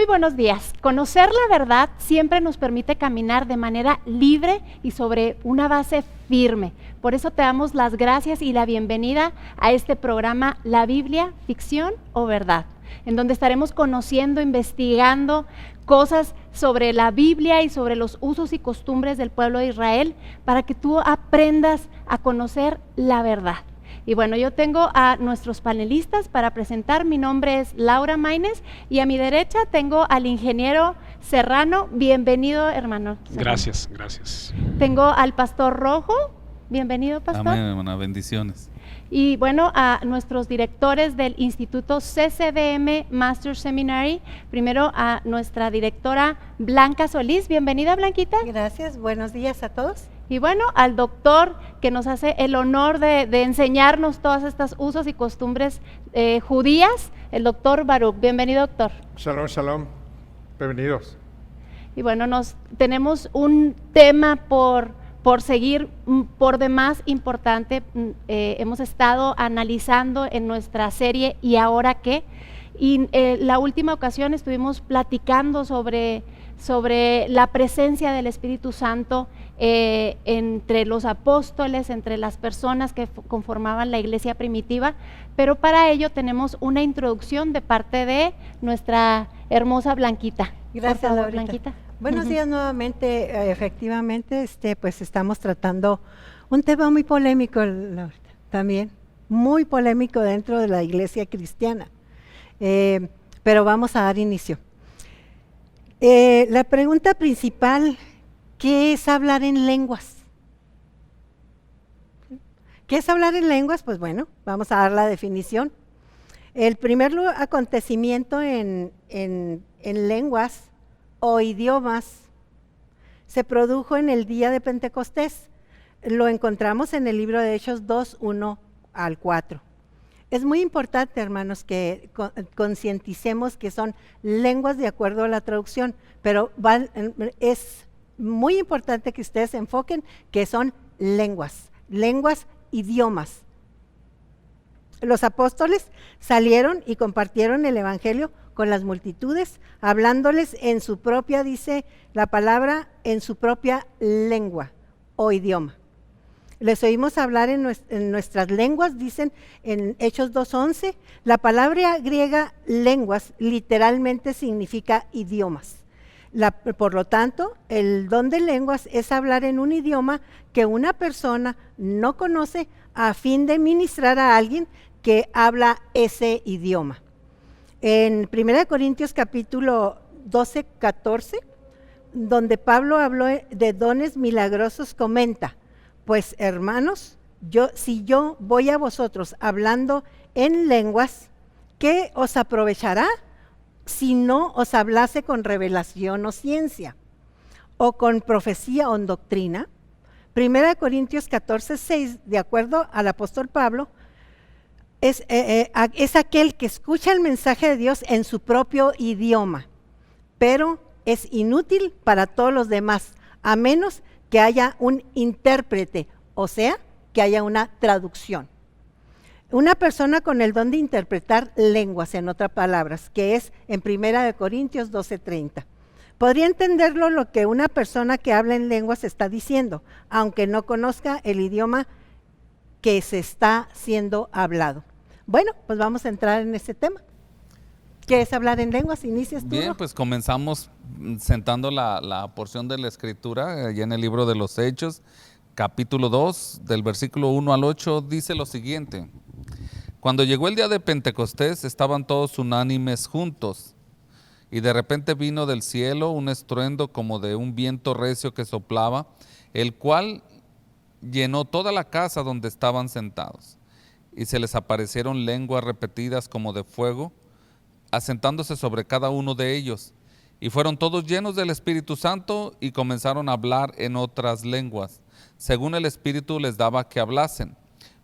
Muy buenos días. Conocer la verdad siempre nos permite caminar de manera libre y sobre una base firme. Por eso te damos las gracias y la bienvenida a este programa La Biblia, Ficción o Verdad, en donde estaremos conociendo, investigando cosas sobre la Biblia y sobre los usos y costumbres del pueblo de Israel para que tú aprendas a conocer la verdad. Y bueno, yo tengo a nuestros panelistas para presentar. Mi nombre es Laura Maínez y a mi derecha tengo al ingeniero Serrano. Bienvenido, hermano Serrano. Gracias. Tengo al pastor Rojo. Bienvenido, pastor. Amén, hermana, bendiciones. Y bueno, a nuestros directores del Instituto CCDM Master Seminary. Primero a nuestra directora Blanca Solís. Bienvenida, Blanquita. Gracias, buenos días a todos. Y bueno, al doctor que nos hace el honor de enseñarnos todas estas usos y costumbres judías, el doctor Baruch. Bienvenido, doctor. Shalom. Bienvenidos. Y bueno, tenemos un tema por seguir por demás importante. Hemos estado analizando en nuestra serie ¿Y ahora qué? Y la última ocasión estuvimos platicando sobre la presencia del Espíritu Santo entre los apóstoles, entre las personas que conformaban la iglesia primitiva, pero para ello tenemos una introducción de parte de nuestra hermosa Blanquita. Gracias, por favor, Laurita. Blanquita. Buenos días nuevamente. Efectivamente, pues estamos tratando un tema muy polémico, Laurita, también muy polémico dentro de la iglesia cristiana, pero vamos a dar inicio. La pregunta principal, ¿qué es hablar en lenguas? ¿Qué es hablar en lenguas? Pues bueno, vamos a dar la definición. El primer acontecimiento en lenguas o idiomas se produjo en el día de Pentecostés. Lo encontramos en el libro de Hechos 2, 1 al 4. Es muy importante, hermanos, que concienticemos que son lenguas de acuerdo a la traducción, pero es muy importante que ustedes se enfoquen que son lenguas, idiomas. Los apóstoles salieron y compartieron el evangelio con las multitudes, hablándoles en su propia, dice la palabra, en su propia lengua o idioma. Les oímos hablar en nuestras lenguas, dicen en Hechos 2:11. La palabra griega lenguas literalmente significa idiomas. Por lo tanto, el don de lenguas es hablar en un idioma que una persona no conoce a fin de ministrar a alguien que habla ese idioma. En 1 Corintios capítulo 12, 14, donde Pablo habló de dones milagrosos, comenta: pues hermanos, si yo voy a vosotros hablando en lenguas, ¿qué os aprovechará si no os hablase con revelación o ciencia, o con profecía o en doctrina? 1 Corintios 14, 6, de acuerdo al apóstol Pablo, es aquel que escucha el mensaje de Dios en su propio idioma, pero es inútil para todos los demás, a menos que haya un intérprete, o sea, que haya una traducción. Una persona con el don de interpretar lenguas, en otras palabras, que es en 1 Corintios 12:30. Podría entenderlo lo que una persona que habla en lenguas está diciendo, aunque no conozca el idioma que se está siendo hablado. Bueno, pues vamos a entrar en este tema. ¿Qué es hablar en lenguas? ¿Inicias tú? Bien, pues comenzamos sentando la porción de la escritura, allá en el libro de los Hechos, capítulo 2, del versículo 1 al 8, dice lo siguiente: cuando llegó el día de Pentecostés, estaban todos unánimes juntos, y de repente vino del cielo un estruendo como de un viento recio que soplaba, el cual llenó toda la casa donde estaban sentados, y se les aparecieron lenguas repetidas como de fuego, asentándose sobre cada uno de ellos, y fueron todos llenos del Espíritu Santo y comenzaron a hablar en otras lenguas, según el Espíritu les daba que hablasen.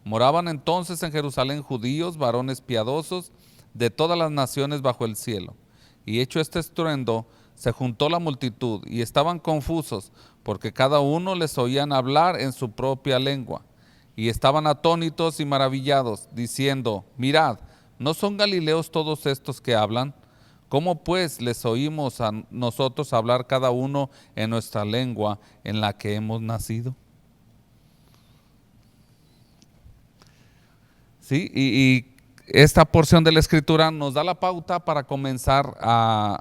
Moraban entonces en Jerusalén judíos, varones piadosos de todas las naciones bajo el cielo. Y hecho este estruendo, se juntó la multitud y estaban confusos, porque cada uno les oían hablar en su propia lengua. Y estaban atónitos y maravillados, diciendo: mirad, ¿no son galileos todos estos que hablan? ¿Cómo pues les oímos a nosotros hablar cada uno en nuestra lengua en la que hemos nacido? Sí, y esta porción de la Escritura nos da la pauta para comenzar a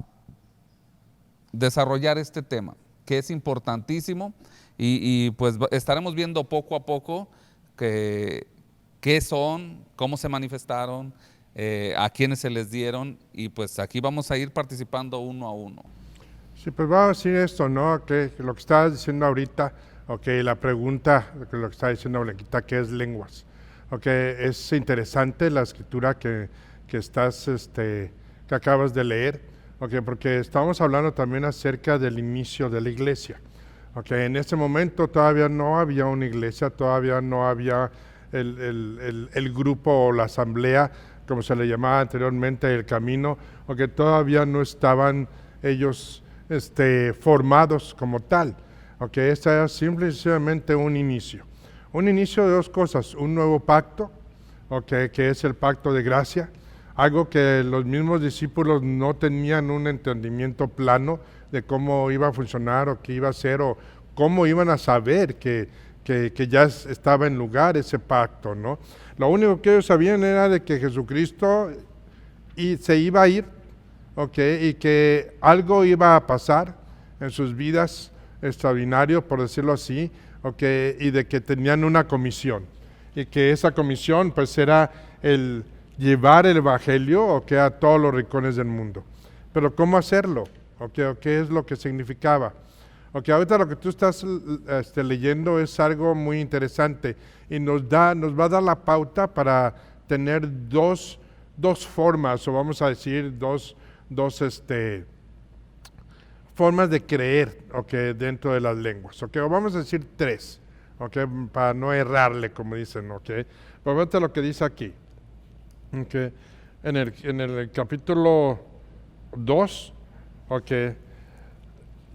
desarrollar este tema, que es importantísimo, y pues estaremos viendo poco a poco qué son, cómo se manifestaron, a quiénes se les dieron, y pues aquí vamos a ir participando uno a uno. Sí, pues vamos a decir esto, ¿no? Que lo que estabas diciendo ahorita, la pregunta, lo que está diciendo Blanquita, ¿qué es lenguas? Es interesante la escritura que acabas de leer, porque estamos hablando también acerca del inicio de la iglesia. En ese momento todavía no había una iglesia, todavía no había el grupo o la asamblea, como se le llamaba anteriormente, el camino, todavía no estaban ellos formados como tal. Este era simplemente un inicio. Un inicio de dos cosas: un nuevo pacto, que es el pacto de gracia, algo que los mismos discípulos no tenían un entendimiento plano de cómo iba a funcionar o qué iba a ser o cómo iban a saber que ya estaba en lugar ese pacto, ¿no? Lo único que ellos sabían era de que Jesucristo se iba a ir, y que algo iba a pasar en sus vidas extraordinario, por decirlo así, y de que tenían una comisión, y que esa comisión pues era el llevar el evangelio a todos los rincones del mundo. Pero ¿cómo hacerlo? ¿Qué es lo que significaba? Ahorita lo que tú estás leyendo es algo muy interesante y nos va a dar la pauta para tener dos formas, o vamos a decir dos formas de creer, dentro de las lenguas, o vamos a decir tres, para no errarle, como dicen, Pero fíjate lo que dice aquí, en el capítulo 2,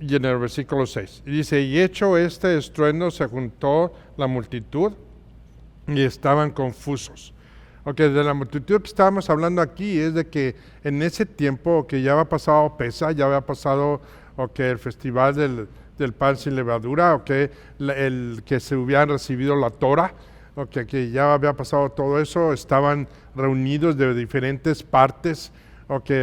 y en el versículo 6, y dice: y hecho este estruendo, se juntó la multitud y estaban confusos. De la multitud que estábamos hablando aquí es de que en ese tiempo ya había pasado Pesa, ya había pasado el festival del pan sin levadura, el que se hubieran recibido la Torah, que ya había pasado todo eso, estaban reunidos de diferentes partes,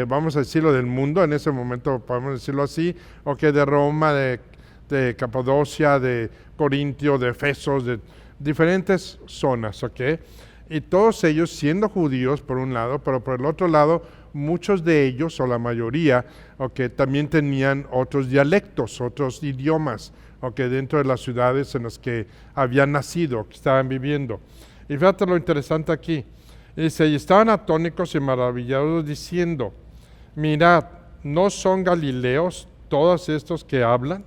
vamos a decirlo, del mundo, en ese momento podemos decirlo así, de Roma, de Capadocia, de Corintio, de Efesos, de diferentes zonas, y todos ellos siendo judíos por un lado, pero por el otro lado muchos de ellos, o la mayoría, también tenían otros dialectos, otros idiomas, dentro de las ciudades en las que habían nacido, que estaban viviendo. Y fíjate lo interesante aquí, dice: y estaban atónicos y maravillados diciendo: mirad, ¿no son galileos todos estos que hablan?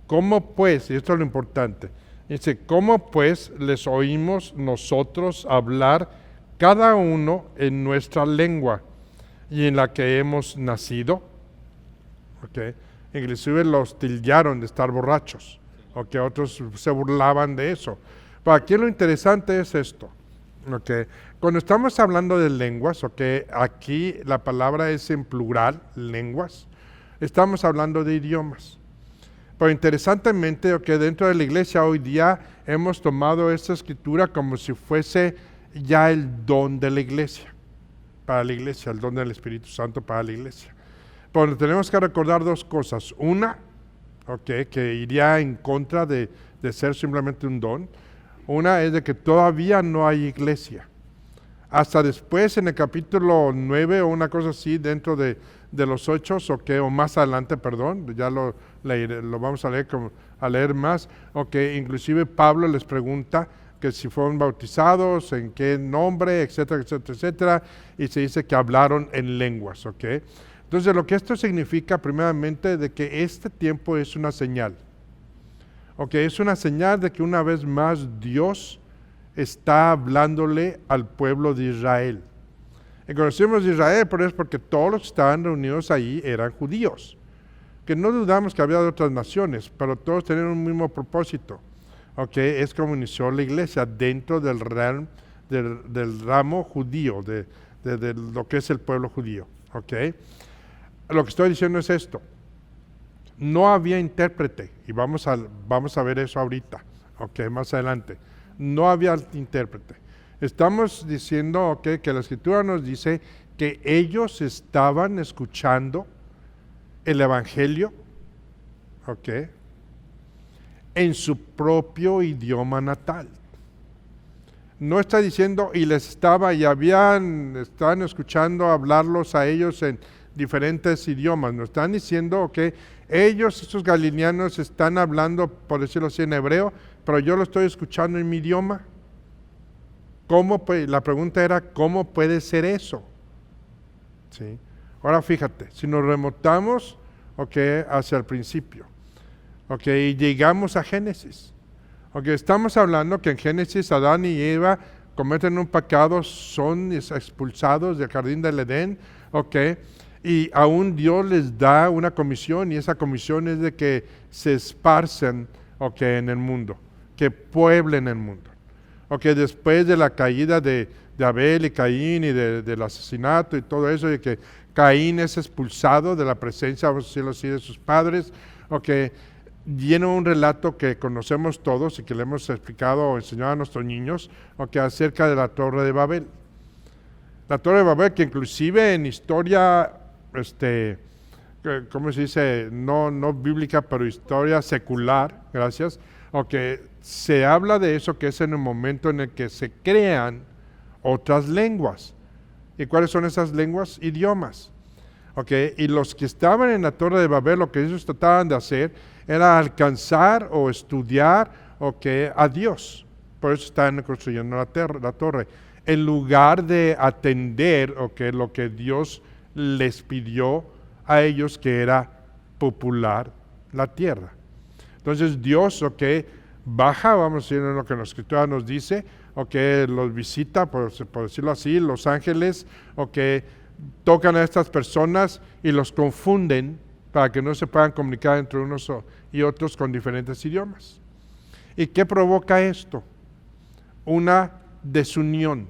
¿Cómo pues? Y esto es lo importante, dice: ¿cómo pues les oímos nosotros hablar cada uno en nuestra lengua y en la que hemos nacido? Inclusive los tildaron de estar borrachos, otros se burlaban de eso. Pero aquí lo interesante es esto, cuando estamos hablando de lenguas, aquí la palabra es en plural, lenguas, estamos hablando de idiomas. Pero interesantemente, dentro de la iglesia hoy día hemos tomado esta escritura como si fuese ya el don de la iglesia, para la iglesia, el don del Espíritu Santo para la iglesia. Pero tenemos que recordar dos cosas: una, que iría en contra de ser simplemente un don. Una es de que todavía no hay iglesia. Hasta después, en el capítulo 9 o una cosa así, dentro de los Hechos, o más adelante, perdón, ya lo vamos a leer más, inclusive Pablo les pregunta que si fueron bautizados, en qué nombre, etcétera, etcétera, etcétera, y se dice que hablaron en lenguas, Entonces, lo que esto significa, primeramente, de que este tiempo es una señal, es una señal de que una vez más Dios está hablándole al pueblo de Israel. Y conocemos de Israel, pero es porque todos los que estaban reunidos ahí eran judíos, que no dudamos que había de otras naciones, pero todos tenían un mismo propósito. Es como inició la iglesia dentro del ramo judío, de lo que es el pueblo judío. Lo que estoy diciendo es esto. No había intérprete, y vamos a ver eso ahorita, más adelante. No había intérprete. Estamos diciendo que la Escritura nos dice que ellos estaban escuchando el Evangelio, en su propio idioma natal. No está diciendo y estaban escuchando hablarlos a ellos en diferentes idiomas. Nos están diciendo que ellos, estos galileanos, están hablando, por decirlo así, en hebreo, pero yo lo estoy escuchando en mi idioma. La pregunta era, ¿cómo puede ser eso? ¿Sí? Ahora fíjate, si nos remontamos hacia el principio, y llegamos a Génesis. Estamos hablando que en Génesis Adán y Eva cometen un pecado, son expulsados del jardín del Edén, y aún Dios les da una comisión, y esa comisión es de que se esparcen en el mundo, que pueblen el mundo. Después de la caída de Abel y Caín y del asesinato y todo eso, y que Caín es expulsado de la presencia, vamos a decirlo así, de sus padres, viene un relato que conocemos todos y que le hemos explicado o enseñado a nuestros niños, acerca de la Torre de Babel. La Torre de Babel, que inclusive en historia, ¿cómo se dice? No bíblica, pero historia secular, gracias, se habla de eso, que es en el momento en el que se crean otras lenguas. ¿Y cuáles son esas lenguas? Idiomas. Y los que estaban en la Torre de Babel, lo que ellos trataban de hacer era alcanzar o estudiar a Dios. Por eso estaban construyendo la torre, en lugar de atender lo que Dios les pidió a ellos, que era popular la tierra. Entonces Dios, baja, vamos a decir en lo que la Escritura nos dice, los visita, por decirlo así, los ángeles, tocan a estas personas y los confunden para que no se puedan comunicar entre unos y otros con diferentes idiomas. ¿Y qué provoca esto? Una desunión,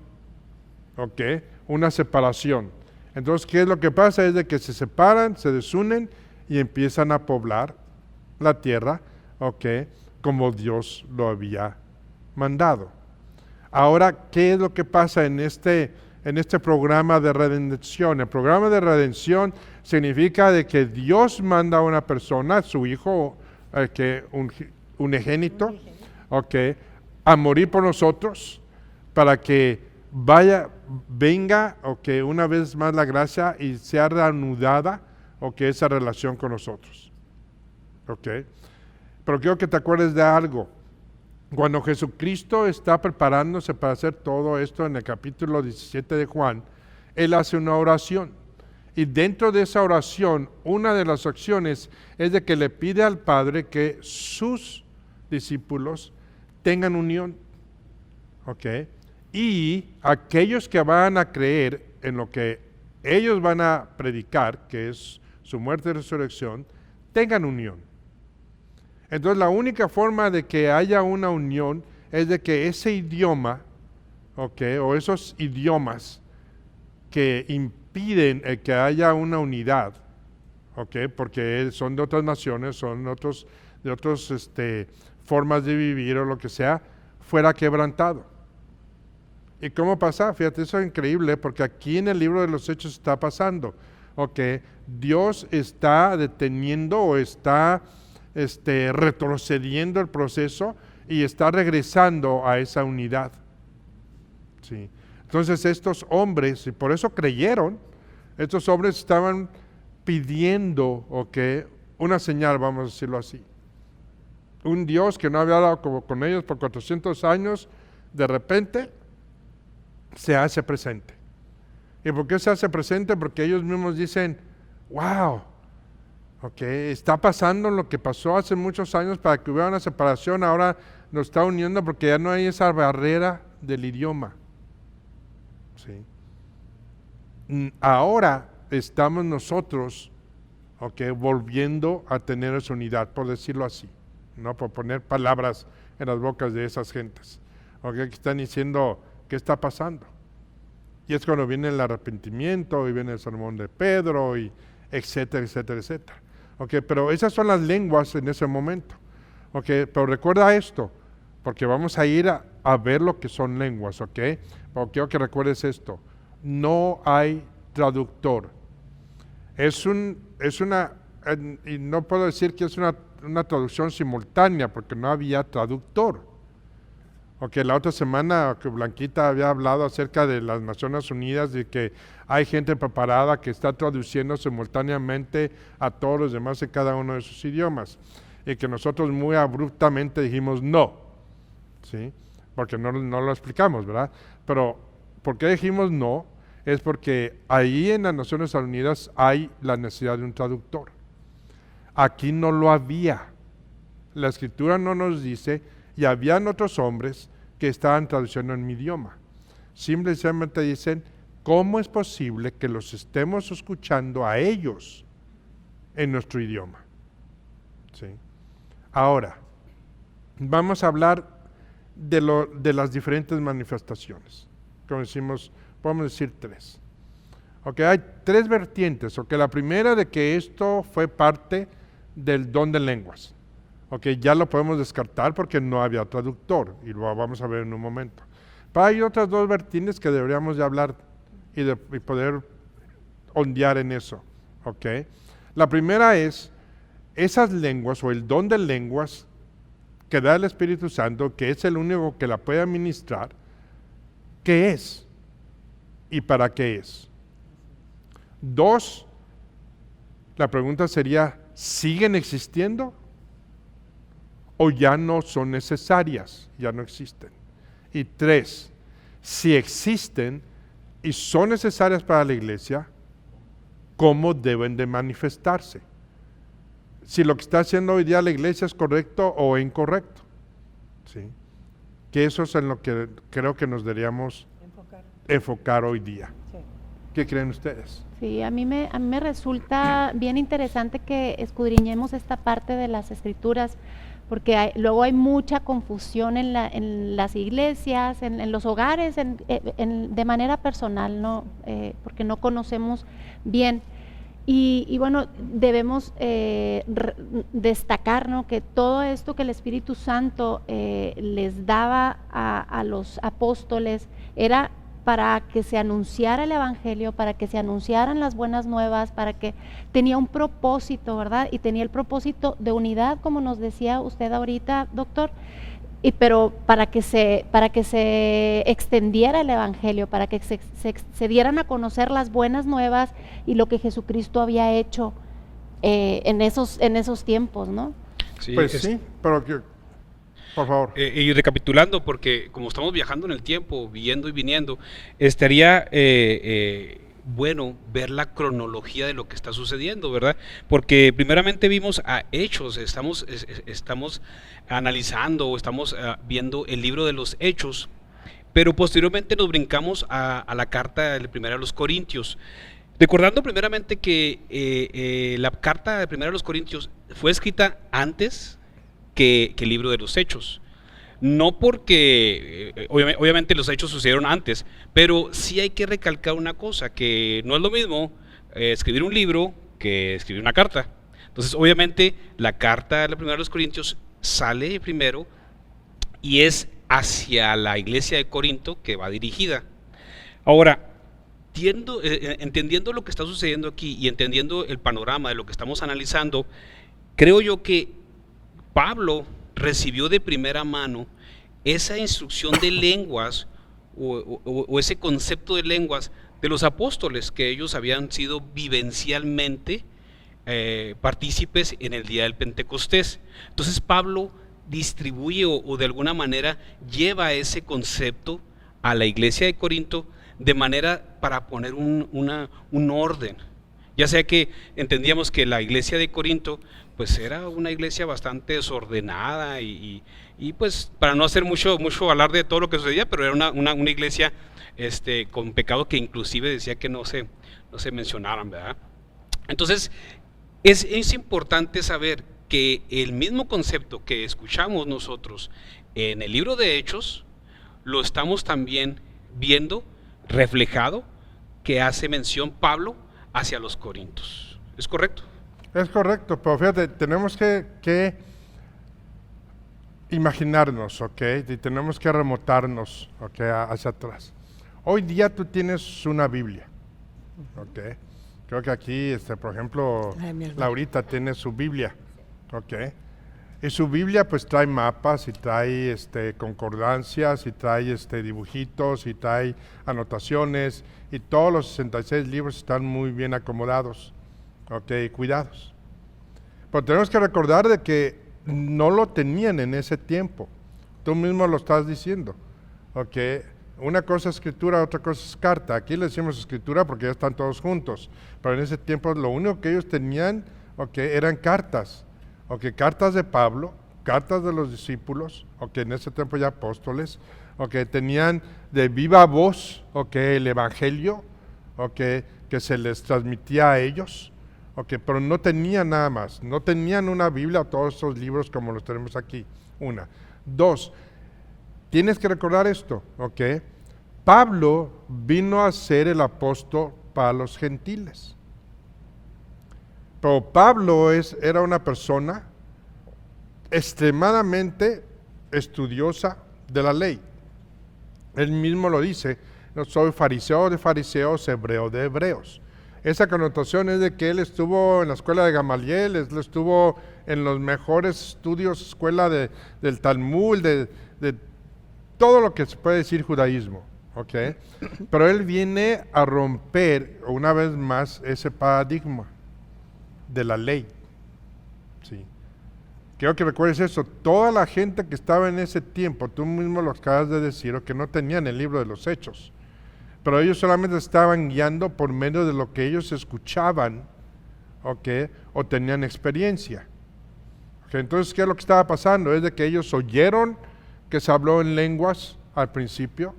una separación. Entonces, ¿qué es lo que pasa? Es de que se separan, se desunen y empiezan a poblar la tierra, como Dios lo había mandado. Ahora, ¿qué es lo que pasa en este programa de redención? El programa de redención significa de que Dios manda a una persona, su hijo, unigénito, a morir por nosotros, para que venga, una vez más la gracia y sea reanudada, esa relación con nosotros. Pero quiero que te acuerdes de algo. Cuando Jesucristo está preparándose para hacer todo esto, en el capítulo 17 de Juan, Él hace una oración. Y dentro de esa oración, una de las acciones es de que le pide al Padre que sus discípulos tengan unión. Y aquellos que van a creer en lo que ellos van a predicar, que es su muerte y resurrección, tengan unión. Entonces la única forma de que haya una unión es de que ese idioma, o esos idiomas que impiden que haya una unidad, porque son de otras naciones, son de otras formas de vivir o lo que sea, fuera quebrantado. ¿Y cómo pasa? Fíjate, eso es increíble, porque aquí en el libro de los Hechos está pasando, Dios está deteniendo o está retrocediendo el proceso y está regresando a esa unidad. ¿Sí? Entonces estos hombres, y por eso creyeron, estos hombres estaban pidiendo una señal, vamos a decirlo así. Un Dios que no había hablado con ellos por 400 años, de repente se hace presente. ¿Y por qué se hace presente? Porque ellos mismos dicen, wow, está pasando lo que pasó hace muchos años para que hubiera una separación, ahora nos está uniendo porque ya no hay esa barrera del idioma. ¿Sí? Ahora estamos nosotros, volviendo a tener esa unidad, por decirlo así, no por poner palabras en las bocas de esas gentes, que están diciendo qué está pasando. Y es cuando viene el arrepentimiento y viene el sermón de Pedro y etcétera, etcétera, etcétera. ¿Ok? Pero esas son las lenguas en ese momento. ¿Ok? Pero recuerda esto, porque vamos a ir a ver lo que son lenguas, ¿ok? Pero quiero que recuerdes esto. No hay traductor. Y no puedo decir que es una traducción simultánea, porque no había traductor. Ok, la otra semana que Blanquita había hablado acerca de las Naciones Unidas y que hay gente preparada que está traduciendo simultáneamente a todos los demás en cada uno de sus idiomas. Y que nosotros muy abruptamente dijimos no, ¿sí? Porque no lo explicamos, ¿verdad? Pero, ¿por qué dijimos no? Es porque ahí en las Naciones Unidas hay la necesidad de un traductor. Aquí no lo había. La Escritura no nos dice, y habían otros hombres que estaban traduciendo en mi idioma. Simplemente dicen, ¿cómo es posible que los estemos escuchando a ellos en nuestro idioma? ¿Sí? Ahora, vamos a hablar de las diferentes manifestaciones. Como decimos, podemos decir 3. Ok, hay 3 vertientes. Ok, la primera de que esto fue parte del don de lenguas. Ok, ya lo podemos descartar porque no había traductor y lo vamos a ver en un momento. Pero hay otras 2 vertientes que deberíamos de hablar y poder ondear en eso. Ok, la primera es esas lenguas o el don de lenguas que da el Espíritu Santo, que es el único que la puede administrar. ¿Qué es? ¿Y para qué es? 2, la pregunta sería, ¿siguen existiendo? ¿O ya no son necesarias? Ya no existen. Y 3, si existen y son necesarias para la iglesia, ¿cómo deben de manifestarse? Si lo que está haciendo hoy día la iglesia es correcto o incorrecto. ¿Sí? Que eso es en lo que creo que nos deberíamos enfocar hoy día. Sí. ¿Qué creen ustedes? Sí, a mí me resulta bien interesante que escudriñemos esta parte de las Escrituras, porque luego hay mucha confusión en las iglesias, en los hogares, de manera personal, ¿no? Porque no conocemos bien. Y bueno, debemos destacar, ¿no?, que todo esto que el Espíritu Santo les daba a los apóstoles era para que se anunciara el Evangelio, para que se anunciaran las buenas nuevas, para que tenía un propósito, ¿verdad? Y tenía el propósito de unidad, como nos decía usted ahorita, doctor, pero para que se extendiera el Evangelio, para que se dieran a conocer las buenas nuevas y lo que Jesucristo había hecho en esos tiempos, ¿no? Sí, Pues sí, pero por favor. Y recapitulando, porque como estamos viajando en el tiempo, yendo y viniendo, estaría bueno ver la cronología de lo que está sucediendo, ¿verdad? Porque primeramente vimos a Hechos, estamos analizando o estamos viendo el libro de los Hechos, pero posteriormente nos brincamos a la carta de primera a los Corintios. Recordando primeramente que la carta de primera a los Corintios fue escrita antes que el libro de los Hechos. No porque, obviamente los hechos sucedieron antes, pero sí hay que recalcar una cosa, que no es lo mismo escribir un libro que escribir una carta. Entonces, obviamente, la carta de la primera de los Corintios sale primero y es hacia la iglesia de Corinto que va dirigida. Ahora, entendiendo lo que está sucediendo aquí y entendiendo el panorama de lo que estamos analizando, creo yo que Pablo recibió de primera mano esa instrucción de lenguas o ese concepto de lenguas de los apóstoles, que ellos habían sido vivencialmente partícipes en el día del Pentecostés. Entonces Pablo distribuye o de alguna manera lleva ese concepto a la iglesia de Corinto de manera para poner un orden. Ya sea que entendíamos que la iglesia de Corinto pues era una iglesia bastante desordenada y pues para no hacer mucho alarde de todo lo que sucedía, pero era una iglesia con pecado que inclusive decía que no se mencionaran, ¿verdad? Entonces es importante saber que el mismo concepto que escuchamos nosotros en el libro de Hechos lo estamos también viendo reflejado, que hace mención Pablo hacia los Corintios. ¿Es correcto? Es correcto, pero fíjate, tenemos que imaginarnos, ¿ok? Y tenemos que remontarnos, ¿ok? Hacia atrás. Hoy día tú tienes una Biblia, ¿ok? Creo que aquí, por ejemplo, Ay, mi hermano. Laurita tiene su Biblia, ¿ok? Y su Biblia pues trae mapas y trae concordancias y trae dibujitos y trae anotaciones y todos los 66 libros están muy bien acomodados, ¿ok? Cuidados. Pero tenemos que recordar de que no lo tenían en ese tiempo. Tú mismo lo estás diciendo, ¿ok? Una cosa es escritura, otra cosa es carta. Aquí le decimos escritura porque ya están todos juntos. Pero en ese tiempo lo único que ellos tenían, ¿ok? Eran cartas. ¿Ok? Cartas de Pablo, cartas de los discípulos, ¿ok? En ese tiempo ya apóstoles, ¿ok? Tenían de viva voz, ¿ok? El evangelio, ¿ok? Que se les transmitía a ellos, ¿ok? Pero no tenían nada más. No tenían una Biblia o todos esos libros como los tenemos aquí. Una. Dos, tienes que recordar esto, ¿ok? Pablo vino a ser el apóstol para los gentiles. Pero Pablo era una persona extremadamente estudiosa de la ley. Él mismo lo dice, no soy fariseo de fariseos, hebreo de hebreos. Esa connotación es de que él estuvo en la escuela de Gamaliel, él estuvo en los mejores estudios, escuela del Talmud, de todo lo que se puede decir judaísmo, ¿ok? Pero él viene a romper una vez más ese paradigma de la ley, ¿sí? Quiero que recuerdes eso, toda la gente que estaba en ese tiempo, tú mismo lo acabas de decir, o que no tenían el libro de los Hechos, pero ellos solamente estaban guiando por medio de lo que ellos escuchaban, ¿ok? O tenían experiencia. ¿Ok? Entonces, ¿qué es lo que estaba pasando? Es de que ellos oyeron que se habló en lenguas al principio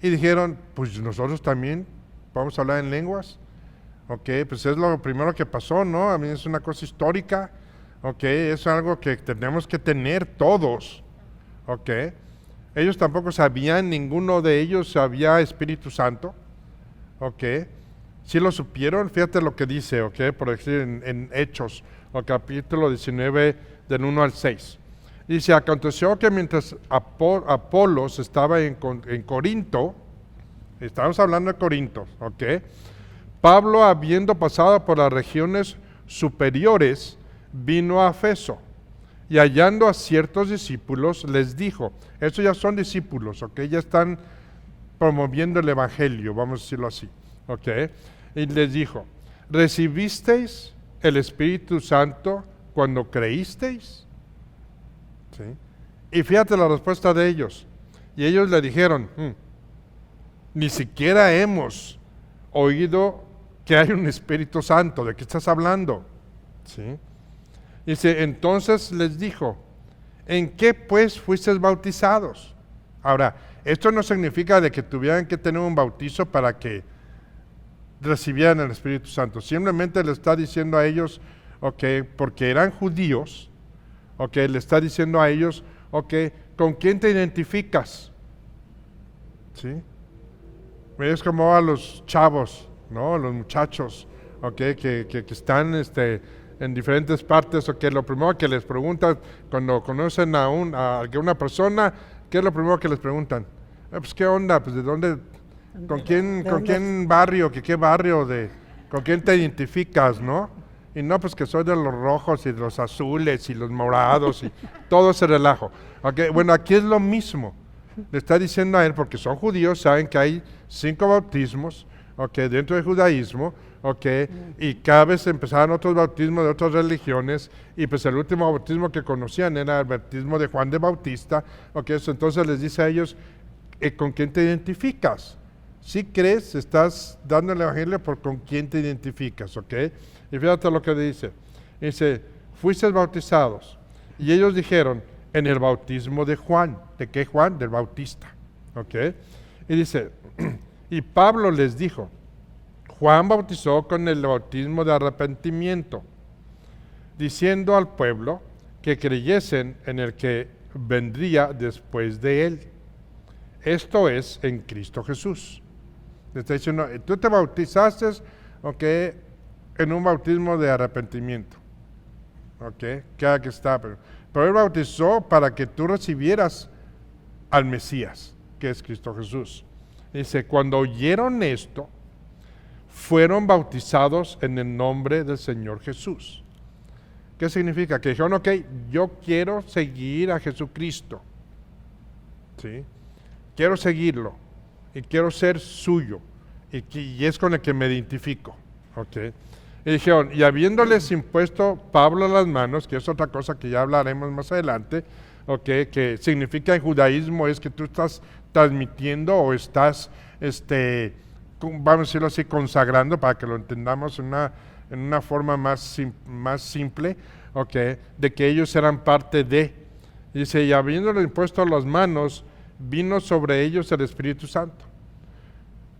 y dijeron, pues nosotros también vamos a hablar en lenguas. Ok, pues es lo primero que pasó, ¿no? A mí es una cosa histórica, ok, es algo que tenemos que tener todos, ok. Ellos tampoco sabían, ninguno de ellos sabía Espíritu Santo, ok. Sí lo supieron, fíjate lo que dice, ok, por decir en Hechos, o capítulo 19, del 1 al 6. Dice, aconteció que mientras Apolos estaba en Corinto, estamos hablando de Corinto, ok. Pablo, habiendo pasado por las regiones superiores, vino a Efeso y hallando a ciertos discípulos les dijo, estos ya son discípulos, ¿ok? Ya están promoviendo el evangelio, vamos a decirlo así, ¿ok? Y les dijo, ¿recibisteis el Espíritu Santo cuando creísteis? ¿Sí? Y fíjate la respuesta de ellos. Y ellos le dijeron, ni siquiera hemos oído que hay un Espíritu Santo, ¿de qué estás hablando? ¿Sí? Dice, entonces les dijo, ¿en qué pues fuisteis bautizados? Ahora, esto no significa de que tuvieran que tener un bautizo para que recibieran el Espíritu Santo. Simplemente le está diciendo a ellos, ok, porque eran judíos, ok, le está diciendo a ellos, ok, ¿con quién te identificas? ¿Sí? Es como a los chavos, ¿no? Los muchachos, okay, que están en diferentes partes, okay, lo primero que les preguntan cuando conocen a una persona, ¿qué es lo primero que les preguntan? Pues, ¿qué onda? Pues, ¿de dónde? ¿Con quién barrio? ¿Qué barrio? ¿Con quién te identificas, no? Y no, pues que soy de los rojos y de los azules y los morados y todo ese relajo. Okay, bueno, aquí es lo mismo. Le está diciendo a él, porque son judíos, saben que hay 5 bautismos, okay, dentro del judaísmo, okay, y cada vez empezaban otros bautismos de otras religiones, y pues el último bautismo que conocían era el bautismo de Juan de Bautista, okay, entonces les dice a ellos, ¿con quién te identificas? Si crees, estás dando el evangelio por con quién te identificas, okay, y fíjate lo que dice, fuisteis bautizados, y ellos dijeron, en el bautismo de Juan. ¿De qué Juan? Del Bautista. ¿Ok? Y dice, y Pablo les dijo, Juan bautizó con el bautismo de arrepentimiento, diciendo al pueblo que creyesen en el que vendría después de él. Esto es en Cristo Jesús. Le está diciendo, tú te bautizaste, ¿ok? en un bautismo de arrepentimiento. ¿Ok? Cada que está. Pero Él bautizó para que tú recibieras al Mesías, que es Cristo Jesús. Dice, cuando oyeron esto, fueron bautizados en el nombre del Señor Jesús. ¿Qué significa? Que dijeron, ok, yo quiero seguir a Jesucristo. ¿Sí? Quiero seguirlo y quiero ser suyo y es con el que me identifico. ¿Ok? Y dijeron, y habiéndoles impuesto Pablo las manos, que es otra cosa que ya hablaremos más adelante, ¿okay? Que significa en judaísmo es que tú estás transmitiendo o estás, vamos a decirlo así, consagrando, para que lo entendamos en una forma más simple, ¿okay? De que ellos eran parte de. Dice, y habiéndole impuesto las manos, vino sobre ellos el Espíritu Santo.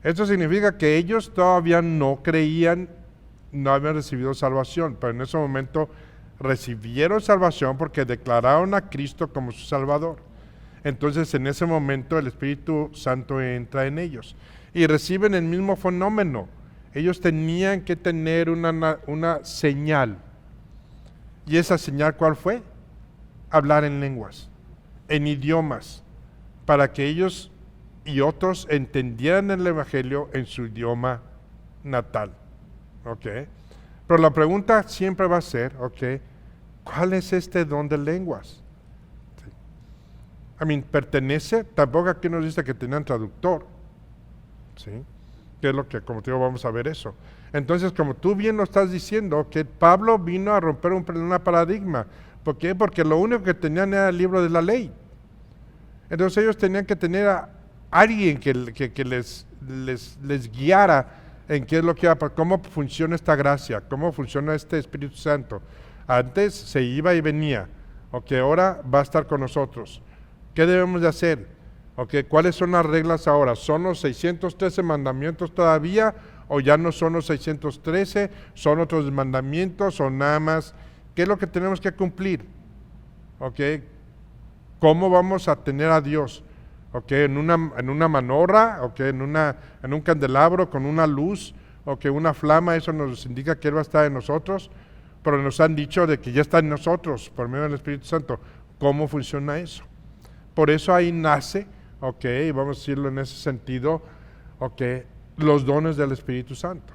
Esto significa que ellos todavía no creían, no habían recibido salvación, pero en ese momento recibieron salvación porque declararon a Cristo como su Salvador. Entonces en ese momento el Espíritu Santo entra en ellos y reciben el mismo fenómeno. Ellos tenían que tener una señal. ¿Y esa señal cuál fue? Hablar en lenguas, en idiomas, para que ellos y otros entendieran el Evangelio en su idioma natal. ¿Ok? Pero la pregunta siempre va a ser, ¿ok? ¿Cuál es este don de lenguas? Sí. Pertenece, tampoco aquí nos dice que tenían traductor, ¿sí? Que es lo que, como te digo, vamos a ver eso. Entonces, como tú bien lo estás diciendo, que Pablo vino a romper un paradigma. ¿Por qué? Porque lo único que tenían era el libro de la ley. Entonces ellos tenían que tener a alguien que les guiara en qué es lo que va a pasar, cómo funciona esta gracia, cómo funciona este Espíritu Santo. Antes se iba y venía, ok, ahora va a estar con nosotros. ¿Qué debemos de hacer? Ok, ¿cuáles son las reglas ahora? ¿Son los 613 mandamientos todavía o ya no son los 613? ¿Son otros mandamientos o nada más? ¿Qué es lo que tenemos que cumplir? Ok, ¿cómo vamos a tener a Dios? Okay, en una manorra, okay, en un candelabro con una luz, okay, una flama, eso nos indica que Él va a estar en nosotros, pero nos han dicho de que ya está en nosotros por medio del Espíritu Santo. ¿Cómo funciona eso? Por eso ahí nace, okay, vamos a decirlo en ese sentido, okay, los dones del Espíritu Santo.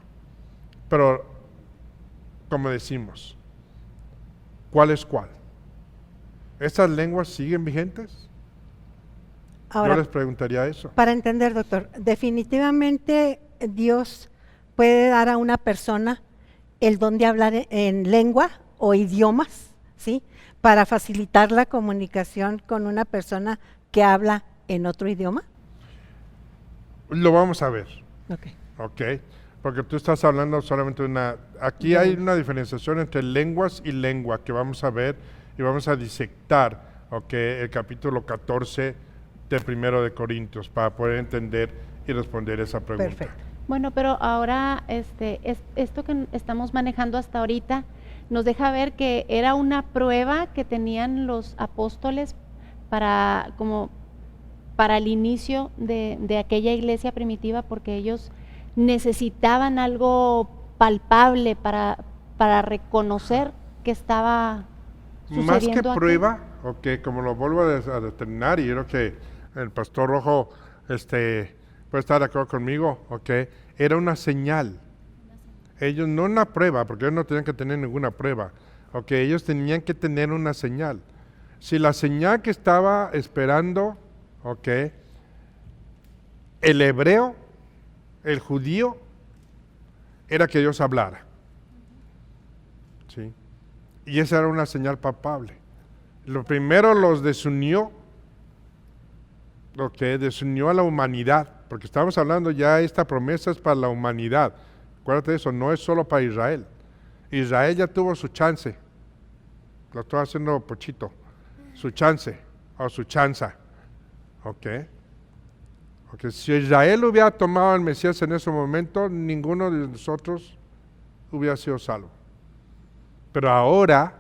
Pero, como decimos, ¿cuál es cuál? ¿Estas lenguas siguen vigentes? Ahora, yo les preguntaría eso. Para entender, doctor, definitivamente Dios puede dar a una persona el don de hablar en lengua o idiomas, ¿sí? Para facilitar la comunicación con una persona que habla en otro idioma. Lo vamos a ver. Ok. Porque tú estás hablando solamente de una. Aquí hay una diferenciación entre lenguas y lengua que vamos a ver y vamos a disectar, el capítulo 14 de 1 de Corintios para poder entender y responder esa pregunta. Perfecto. Bueno, pero ahora esto que estamos manejando hasta ahorita nos deja ver que era una prueba que tenían los apóstoles para el inicio de aquella iglesia primitiva, porque ellos necesitaban algo palpable para reconocer que estaba sucediendo. Más que aquí. prueba, como lo vuelvo a determinar, y yo creo que el pastor Rojo puede estar de acuerdo conmigo, era una señal. Ellos no una prueba, porque ellos no tenían que tener ninguna prueba, ellos tenían que tener una señal. Si la señal que estaba esperando, el hebreo, el judío, era que Dios hablara, ¿sí? Y esa era una señal palpable. Lo primero los desunió, desunió a la humanidad, porque estamos hablando ya, esta promesa es para la humanidad. Acuérdate de eso, no es solo para Israel. Israel ya tuvo su chance, lo estoy haciendo pochito, su chance o su chanza. Si Israel hubiera tomado al Mesías en ese momento, ninguno de nosotros hubiera sido salvo. Pero ahora,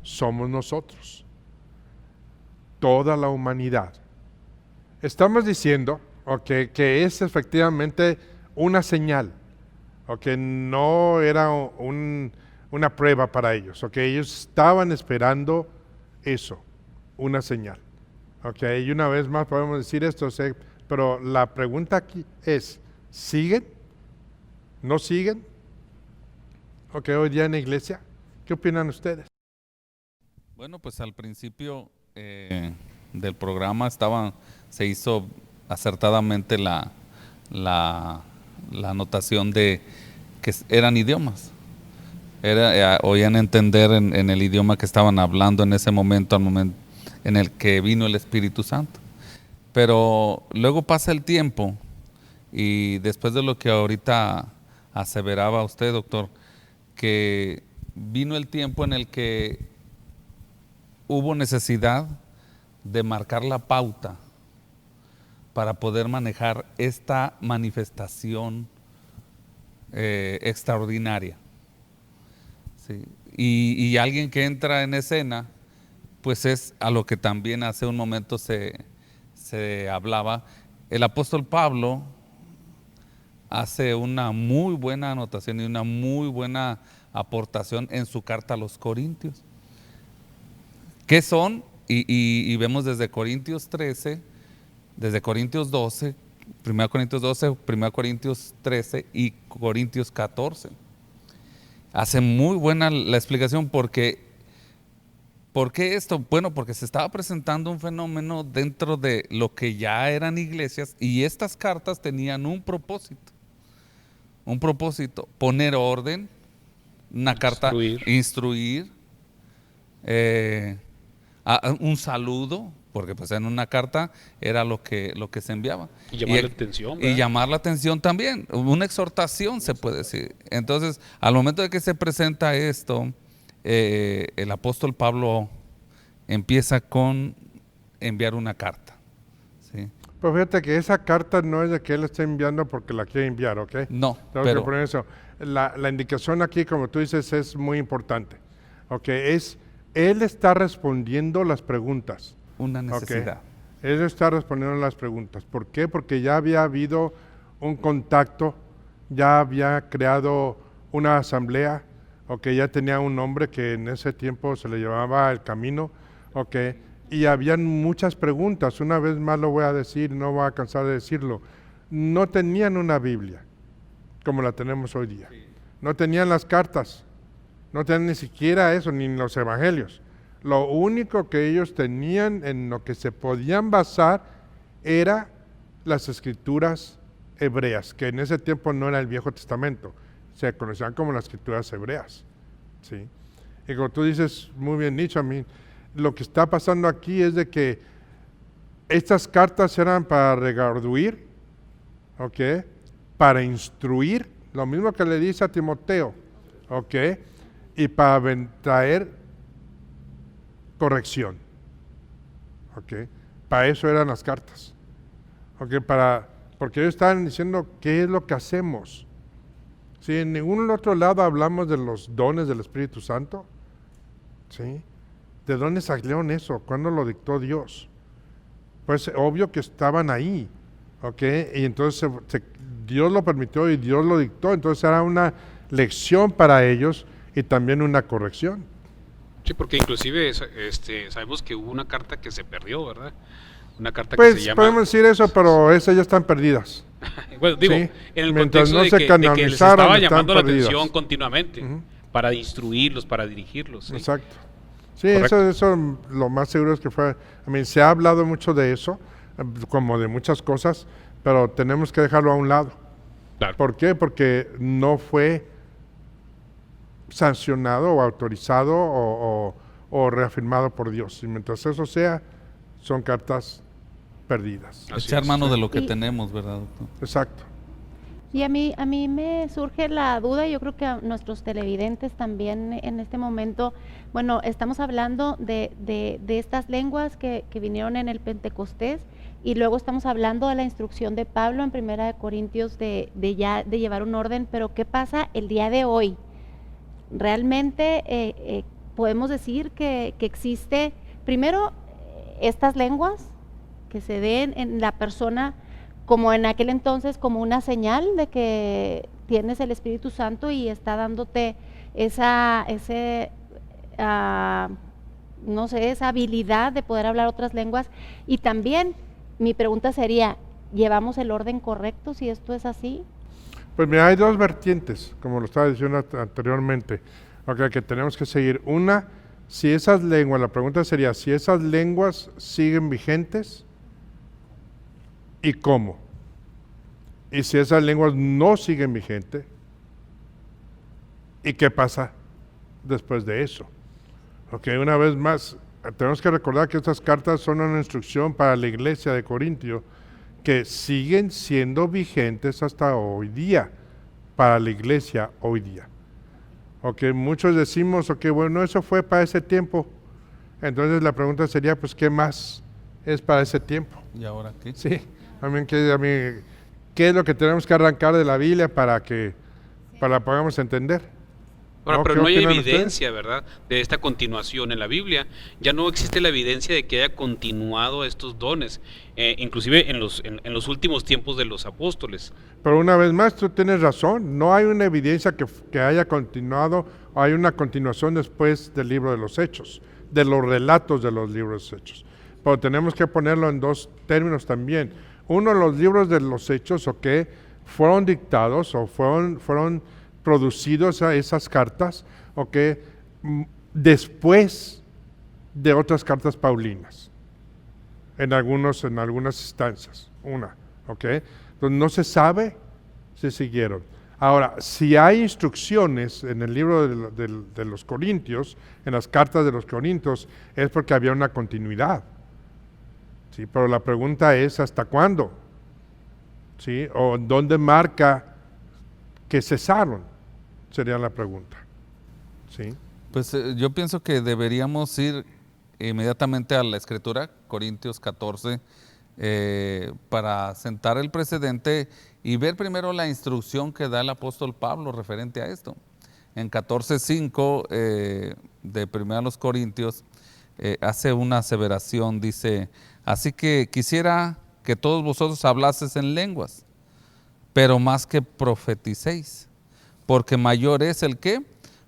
somos nosotros, toda la humanidad. Estamos diciendo, que es efectivamente una señal, ¿ok? No era una prueba para ellos, ¿ok? Ellos estaban esperando eso, una señal, ¿ok? Y una vez más podemos decir esto, pero la pregunta aquí es, ¿siguen? ¿No siguen? ¿Ok? Hoy día en la iglesia, ¿qué opinan ustedes? Bueno, pues al principio del programa se hizo acertadamente la anotación de que eran idiomas. Oían entender en el idioma que estaban hablando en ese momento, al momento en el que vino el Espíritu Santo. Pero luego pasa el tiempo y después de lo que ahorita aseveraba usted, doctor, que vino el tiempo en el que hubo necesidad de marcar la pauta para poder manejar esta manifestación extraordinaria. ¿Sí? Y alguien que entra en escena, pues es a lo que también hace un momento se hablaba. El apóstol Pablo hace una muy buena anotación y una muy buena aportación en su carta a los Corintios. ¿Qué son? Y vemos desde Corintios 13, desde Corintios 12, 1 Corintios 12, 1 Corintios 13 y Corintios 14. Hace muy buena la explicación porque ¿por qué esto? Bueno, porque se estaba presentando un fenómeno dentro de lo que ya eran iglesias y estas cartas tenían un propósito, poner orden, una carta, instruir, un saludo, porque pues en una carta era lo que se enviaba. Y llamar la atención, ¿verdad? Y llamar la atención también, una exhortación se puede decir. Entonces, al momento de que se presenta esto, el apóstol Pablo empieza con enviar una carta. ¿Sí? Pero fíjate que esa carta no es de que él está enviando porque la quiere enviar, ¿ok? No, Tengo que poner eso. La indicación aquí, como tú dices, es muy importante. ¿Ok? Él está respondiendo las preguntas. Una necesidad. ¿Okay? Él está respondiendo las preguntas. ¿Por qué? Porque ya había habido un contacto, ya había creado una asamblea, ya tenía un nombre que en ese tiempo se le llamaba El Camino, y habían muchas preguntas. Una vez más lo voy a decir, no voy a cansar de decirlo. No tenían una Biblia como la tenemos hoy día. No tenían las cartas, no tenían ni siquiera eso, ni los evangelios. Lo único que ellos tenían en lo que se podían basar era las escrituras hebreas, que en ese tiempo no era el Viejo Testamento, se conocían como las escrituras hebreas. ¿Sí? Y como tú dices, muy bien dicho, a mí, lo que está pasando aquí es de que estas cartas eran para redarguir, para instruir, lo mismo que le dice a Timoteo, y para traer corrección. Para eso eran las cartas. Porque ellos estaban diciendo qué es lo que hacemos. Si en ningún otro lado hablamos de los dones del Espíritu Santo, ¿sí? ¿De dónde salieron eso? ¿Cuándo lo dictó Dios? Pues obvio que estaban ahí, y entonces Dios lo permitió y Dios lo dictó, entonces era una lección para ellos y también una corrección. Sí, porque inclusive sabemos que hubo una carta que se perdió, ¿verdad? Una carta pues que se llama... podemos decir eso, pero esas ya están perdidas. Bueno, digo, ¿sí? En el Mientras contexto no de se que les canonizaron, estaba están llamando la perdidas. atención continuamente, para instruirlos, para dirigirlos. ¿sí? Exacto. Sí, eso lo más seguro es que fue, se ha hablado mucho de eso, como de muchas cosas, pero tenemos que dejarlo a un lado. Claro. ¿Por qué? Porque no fue sancionado o autorizado o reafirmado por Dios. Y mientras eso sea, son cartas perdidas. Echar mano de lo que tenemos, ¿verdad, doctor? Exacto. Y a mí me surge la duda, yo creo que a nuestros televidentes también en este momento, bueno, estamos hablando de estas lenguas que vinieron en el Pentecostés y luego estamos hablando de la instrucción de Pablo en 1 Corintios de llevar un orden, pero ¿qué pasa el día de hoy? Realmente podemos decir que existe, primero, estas lenguas que se den en la persona como en aquel entonces, como una señal de que tienes el Espíritu Santo y está dándote no sé, esa habilidad de poder hablar otras lenguas. Y también mi pregunta sería, ¿llevamos el orden correcto si esto es así? Pues mira, hay dos vertientes, como lo estaba diciendo anteriormente, que tenemos que seguir. Una, si esas lenguas, la pregunta sería, si esas lenguas siguen vigentes, ¿y cómo? Y si esas lenguas no siguen vigentes, ¿y qué pasa después de eso? Una vez más, tenemos que recordar que estas cartas son una instrucción para la iglesia de Corintio, que siguen siendo vigentes hasta hoy día, para la iglesia hoy día. Muchos decimos, bueno, eso fue para ese tiempo. Entonces la pregunta sería, pues, ¿qué más es para ese tiempo? ¿Y ahora qué? Sí, ¿qué es lo que tenemos que arrancar de la Biblia para la podamos entender? Ahora, pero no hay opinan evidencia, ¿verdad?, de esta continuación en la Biblia. Ya no existe la evidencia de que haya continuado estos dones, inclusive en los últimos tiempos de los apóstoles. Pero una vez más, tú tienes razón, no hay una evidencia que haya continuado, o hay una continuación después del libro de los Hechos, de los relatos de los libros de los Hechos. Pero tenemos que ponerlo en dos términos también. Uno, los libros de los Hechos, fueron dictados o fueron producidos a esas cartas, después de otras cartas paulinas, en algunas instancias, entonces no se sabe si siguieron. Ahora, si hay instrucciones en el libro de los Corintios, en las cartas de los Corintios, es porque había una continuidad, ¿sí? Pero la pregunta es, ¿hasta cuándo? ¿Sí? ¿O dónde marca que cesaron? Sería la pregunta. ¿Sí? Pues yo pienso que deberíamos ir inmediatamente a la Escritura, Corintios 14, para sentar el precedente y ver primero la instrucción que da el apóstol Pablo referente a esto. En 14:5 de 1 Corintios hace una aseveración, dice: así que quisiera que todos vosotros hablases en lenguas, pero más que profeticéis, porque mayor es el que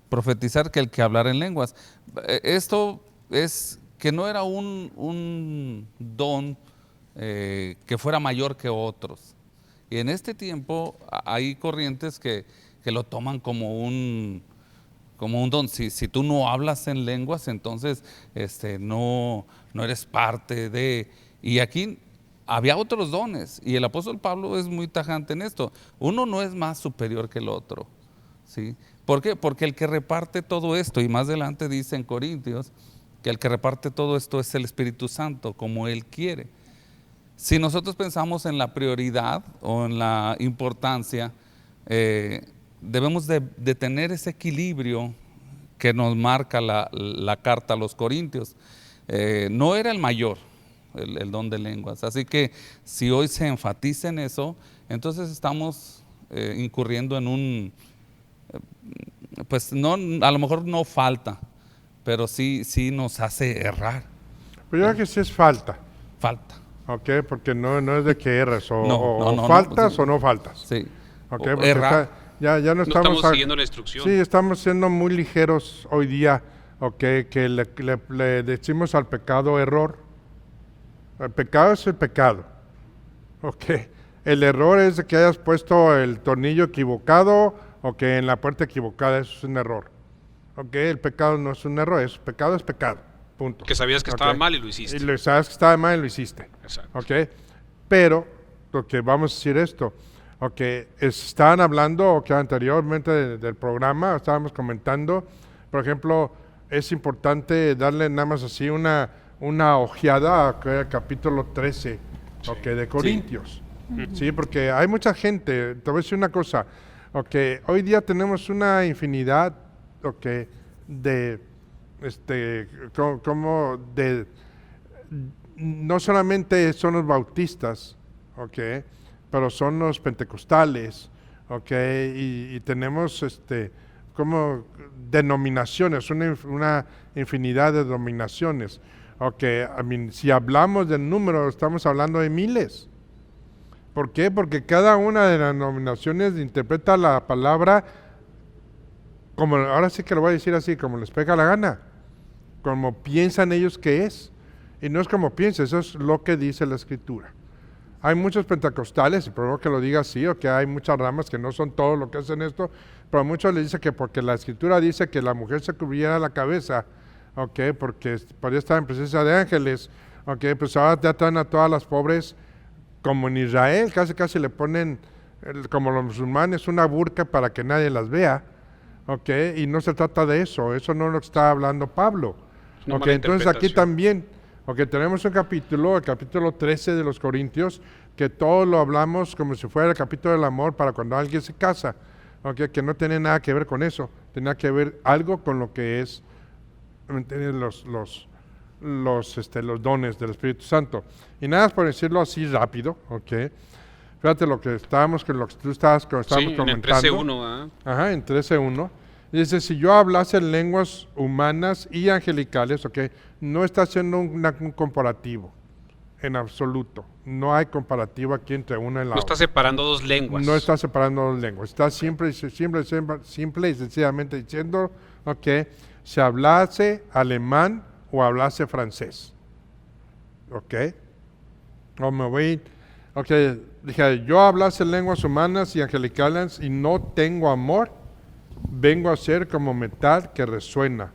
profetizar que el que hablar en lenguas. Esto es que no era un don que fuera mayor que otros. Y en este tiempo hay corrientes que lo toman como un don. Si tú no hablas en lenguas, entonces no eres parte de... Y aquí había otros dones, y el apóstol Pablo es muy tajante en esto. Uno no es más superior que el otro, ¿sí? ¿Por qué? Porque el que reparte todo esto, y más adelante dice en Corintios, que el que reparte todo esto es el Espíritu Santo, como Él quiere. Si nosotros pensamos en la prioridad o en la importancia, debemos de tener ese equilibrio que nos marca la carta a los Corintios. No era el mayor, el don de lenguas. Así que si hoy se enfatiza en eso, entonces estamos incurriendo en un, pues no, a lo mejor no falta, pero sí nos hace errar. Pero yo creo que sí es falta. Falta. Porque no es de que erres, o no, faltas pues, o no faltas. Sí. Errar. Ya no estamos siguiendo la instrucción. Sí, estamos siendo muy ligeros hoy día, que le decimos al pecado error. El pecado es el pecado. El error es de que hayas puesto el tornillo equivocado o que en la puerta equivocada. Eso es un error. El pecado no es un error, pecado es pecado. Punto. Que sabías que estaba mal y lo hiciste. Y sabes que estaba mal y lo hiciste. Exacto. Pero, lo que vamos a decir esto, estaban hablando, anteriormente del programa, estábamos comentando, por ejemplo, es importante darle nada más así una ojeada al capítulo 13 de Corintios. Sí, porque hay mucha gente, te voy a decir una cosa, hoy día tenemos una infinidad de no solamente son los bautistas, pero son los pentecostales, y tenemos como denominaciones, una infinidad de denominaciones. Si hablamos del número, estamos hablando de miles. ¿Por qué? Porque cada una de las denominaciones interpreta la palabra como, ahora sí que lo voy a decir así, como les pega la gana, como piensan ellos que es. Y no es como piensa, eso es lo que dice la Escritura. Hay muchos pentecostales, y por favor que lo diga así, o que hay muchas ramas que no son todos lo que hacen esto, pero a muchos les dice que porque la Escritura dice que la mujer se cubriera la cabeza, okay, porque podía estar en presencia de ángeles, okay, pues ahora ya traen a todas las pobres, como en Israel, casi le ponen, como los musulmanes, una burka para que nadie las vea, okay, y no se trata de eso no lo está hablando Pablo. Okay, entonces aquí también, tenemos un capítulo, el capítulo 13 de los Corintios, que todo lo hablamos como si fuera el capítulo del amor para cuando alguien se casa, que no tiene nada que ver con eso, tenía que ver algo con lo que es los dones del Espíritu Santo. Y nada más por decirlo así rápido, fíjate lo que tú estabas comentando. En el 13.1, Ajá, en 13.1. Dice, si yo hablase en lenguas humanas y angelicales, no está haciendo un comparativo, en absoluto. No hay comparativo aquí entre una y la otra. No está separando dos lenguas. No está separando dos lenguas. Está simple y sencillamente diciendo, si hablase alemán o hablase francés. Dije, yo hablase lenguas humanas y angelicales y no tengo amor, vengo a ser como metal que resuena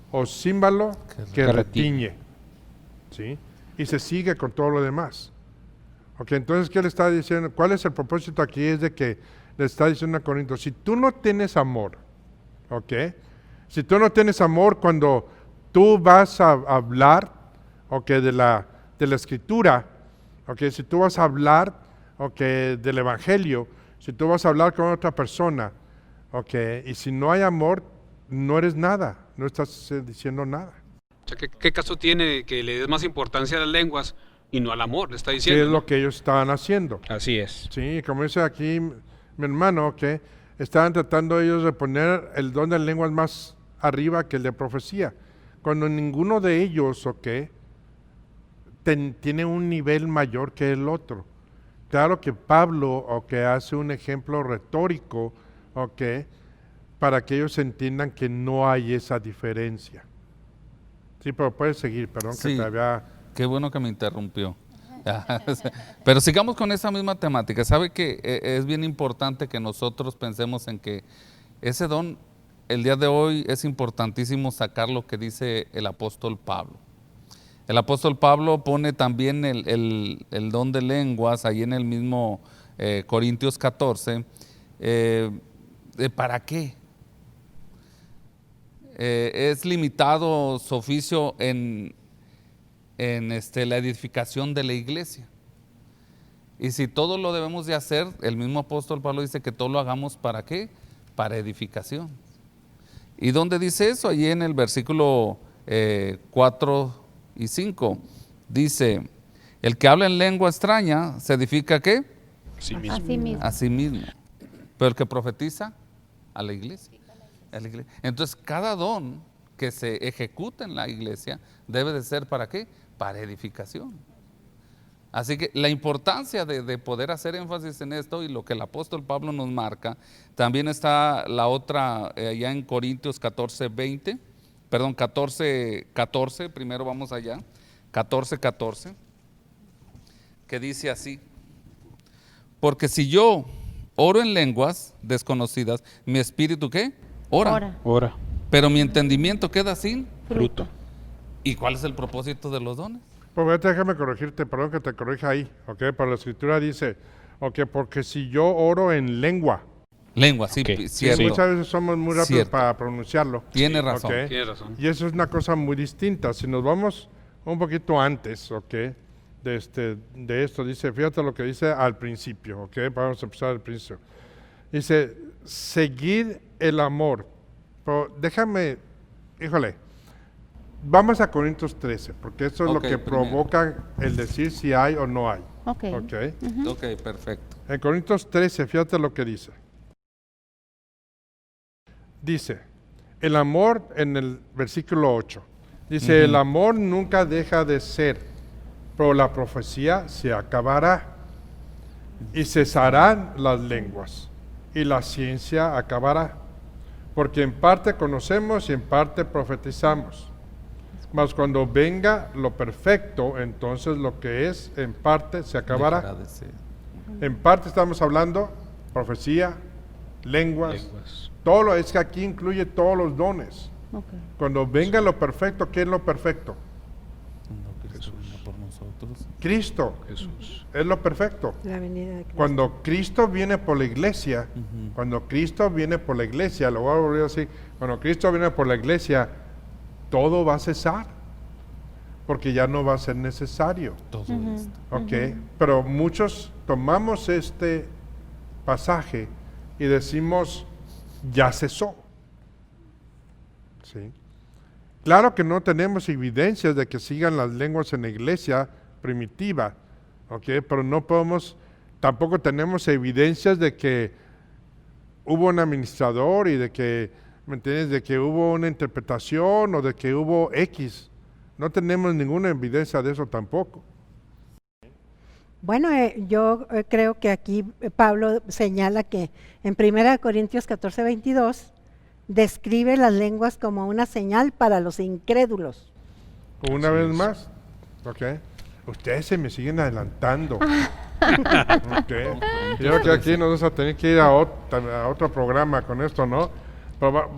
o címbalo que retiñe. ¿Sí? Y se sigue con todo lo demás. Entonces, ¿qué le está diciendo? ¿Cuál es el propósito aquí? Es de que le está diciendo a Corinto, si tú no tienes amor, si tú no tienes amor cuando tú vas a hablar, de la Escritura, si tú vas a hablar, del Evangelio, si tú vas a hablar con otra persona, y si no hay amor, no eres nada, no estás diciendo nada. O sea, ¿qué caso tiene que le des más importancia a las lenguas y no al amor? Le está diciendo. ¿Qué es lo que ellos estaban haciendo? Así es. Sí, como dice aquí mi hermano, estaban tratando ellos de poner el don de lenguas más arriba que el de profecía, cuando ninguno de ellos, tiene un nivel mayor que el otro. Claro que Pablo, hace un ejemplo retórico, para que ellos entiendan que no hay esa diferencia. Sí, pero puedes seguir, perdón, sí, que te había... Qué bueno que me interrumpió. Pero sigamos con esa misma temática. Sabe que es bien importante que nosotros pensemos en que ese don, el día de hoy, es importantísimo sacar lo que dice el apóstol Pablo. El apóstol Pablo pone también el don de lenguas ahí en el mismo Corintios 14. ¿Para qué? Es limitado su oficio en la edificación de la iglesia. Y si todo lo debemos de hacer, el mismo apóstol Pablo dice que todo lo hagamos ¿para qué? Para edificación. ¿Y dónde dice eso? Allí en el versículo 4 y 5. Dice, el que habla en lengua extraña se edifica ¿qué? A sí mismo. Pero el que profetiza, a la iglesia. Entonces, cada don que se ejecuta en la iglesia debe de ser ¿para qué? Para edificación. Así que la importancia de poder hacer énfasis en esto y lo que el apóstol Pablo nos marca, también está la otra allá en Corintios 14, 14, primero vamos allá, 14, que dice así, porque si yo oro en lenguas desconocidas, mi espíritu ¿qué? Ora. Pero mi entendimiento queda sin fruto. ¿Y cuál es el propósito de los dones? Pues déjame corregirte, perdón que te corrija ahí, Para la Escritura dice, porque si yo oro en lengua. Lengua, sí, cierto. Muchas veces somos muy rápidos para pronunciarlo. Tiene razón. Tiene razón. Y eso es una cosa muy distinta. Si nos vamos un poquito antes, de esto, dice, fíjate lo que dice al principio, Vamos a empezar al principio. Dice, seguid el amor. Pero déjame, vamos a Corintios 13, porque eso es lo que provoca el decir si hay o no hay. Ok, Perfecto. En Corintios 13, fíjate lo que dice. Dice, el amor en el versículo 8. Dice, el amor nunca deja de ser, pero la profecía se acabará. y cesarán las lenguas, y la ciencia acabará. Porque en parte conocemos y en parte profetizamos. Mas cuando venga lo perfecto, entonces lo que es en parte se acabará. Dejará de ser. En parte estamos hablando profecía, lenguas, todo lo es que aquí incluye todos los dones. Ok. Cuando venga lo perfecto, ¿qué es lo perfecto? Cuando Cristo venga por nosotros. Cristo Jesús. es lo perfecto. La venida de Cristo. Cuando Cristo viene por la iglesia, lo voy a volver a decir, cuando Cristo viene por la iglesia, todo va a cesar, porque ya no va a ser necesario. Todo esto. ¿Ok? Pero muchos tomamos este pasaje y decimos, ya cesó. ¿Sí? Claro que no tenemos evidencias de que sigan las lenguas en la iglesia primitiva, ¿ok? Pero no podemos, tampoco tenemos evidencias de que hubo un administrador y de que, ¿me entiendes? De que hubo una interpretación o de que hubo X. No tenemos ninguna evidencia de eso tampoco. Bueno, yo creo que aquí Pablo señala que en 1 Corintios 14:22 describe las lenguas como una señal para los incrédulos. Una Así vez es. más, ¿ok? Ustedes se me siguen adelantando. ¿Ok? Yo creo que aquí nos vamos a tener que ir a otro programa con esto, ¿no? Pero